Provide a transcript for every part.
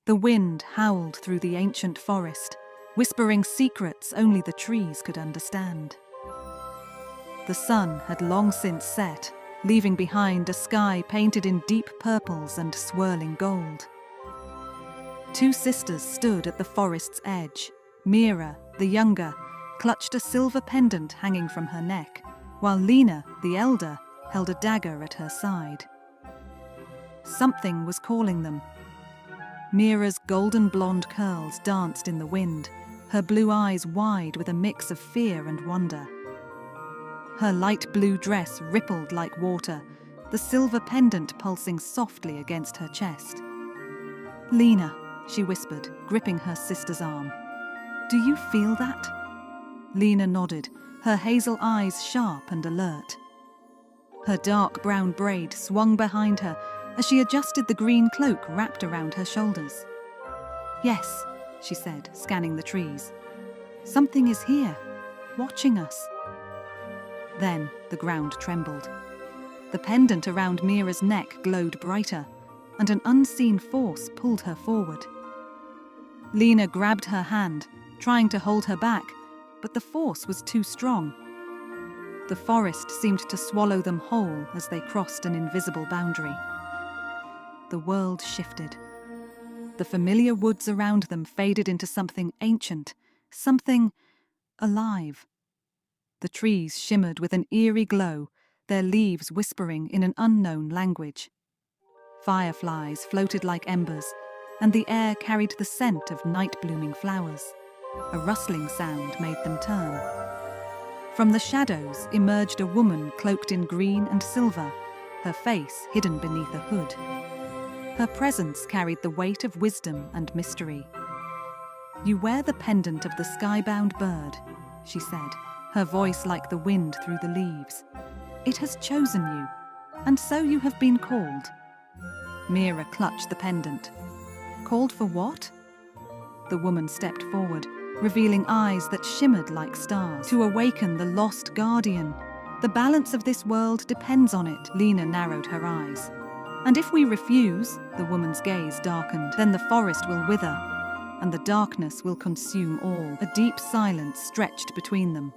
The wind howled through the ancient forest, whispering secrets only the trees could understand. The sun had long since set, leaving behind a sky painted in deep purples and swirling gold. Two sisters stood at the forest's edge. Mira, the younger, clutched a silver pendant hanging from her neck, while Lena, the elder, held a dagger at her side. Something was calling them. Mira's golden blonde curls danced in the wind, her blue eyes wide with a mix of fear and wonder. Her light blue dress rippled like water, the silver pendant pulsing softly against her chest. "Lena," she whispered, gripping her sister's arm. "Do you feel that?" Lena nodded, her hazel eyes sharp and alert. Her dark brown braid swung behind her as she adjusted the green cloak wrapped around her shoulders. "Yes," she said, scanning the trees. "Something is here, watching us." Then the ground trembled. The pendant around Mira's neck glowed brighter, and an unseen force pulled her forward. Lena grabbed her hand, trying to hold her back, but the force was too strong. The forest seemed to swallow them whole as they crossed an invisible boundary. The world shifted. The familiar woods around them faded into something ancient, something alive. The trees shimmered with an eerie glow, their leaves whispering in an unknown language. Fireflies floated like embers, and the air carried the scent of night-blooming flowers. A rustling sound made them turn. From the shadows emerged a woman cloaked in green and silver, her face hidden beneath a hood. Her presence carried the weight of wisdom and mystery. "You wear the pendant of the skybound bird," she said, her voice like the wind through the leaves. "It has chosen you, and so you have been called." Mira clutched the pendant. "Called for what?" The woman stepped forward, revealing eyes that shimmered like stars. "To awaken the lost guardian. The balance of this world depends on it." Lena narrowed her eyes. "And if we refuse," the woman's gaze darkened, "then the forest will wither, and the darkness will consume all." A deep silence stretched between them.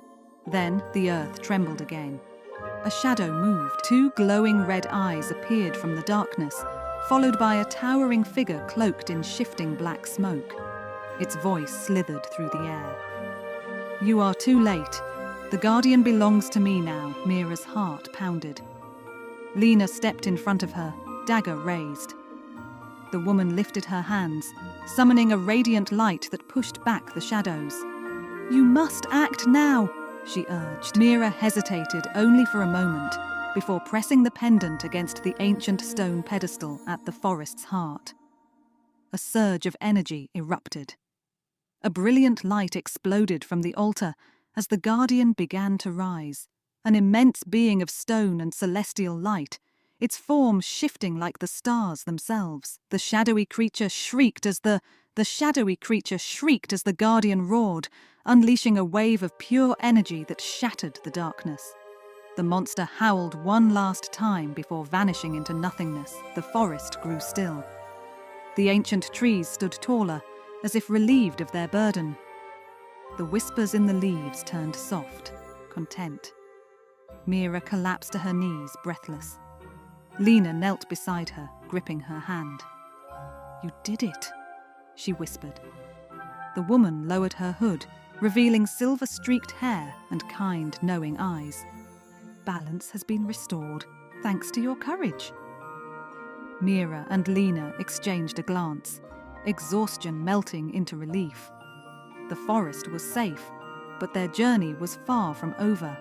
Then the earth trembled again. A shadow moved. Two glowing red eyes appeared from the darkness, followed by a towering figure cloaked in shifting black smoke. Its voice slithered through the air. "You are too late. The guardian belongs to me now." Mira's heart pounded. Lena stepped in front of her, dagger raised. The woman lifted her hands, summoning a radiant light that pushed back the shadows. "You must act now," she urged. Mira hesitated only for a moment before pressing the pendant against the ancient stone pedestal at the forest's heart. A surge of energy erupted. A brilliant light exploded from the altar as the guardian began to rise, an immense being of stone and celestial light, its form shifting like the stars themselves. The shadowy creature shrieked as the guardian roared, unleashing a wave of pure energy that shattered the darkness. The monster howled one last time before vanishing into nothingness. The forest grew still. The ancient trees stood taller, as if relieved of their burden. The whispers in the leaves turned soft, content. Mira collapsed to her knees, breathless. Lena knelt beside her, gripping her hand. "You did it," she whispered. The woman lowered her hood, revealing silver-streaked hair and kind, knowing eyes. "Balance has been restored, thanks to your courage." Mira and Lena exchanged a glance, exhaustion melting into relief. The forest was safe, but their journey was far from over.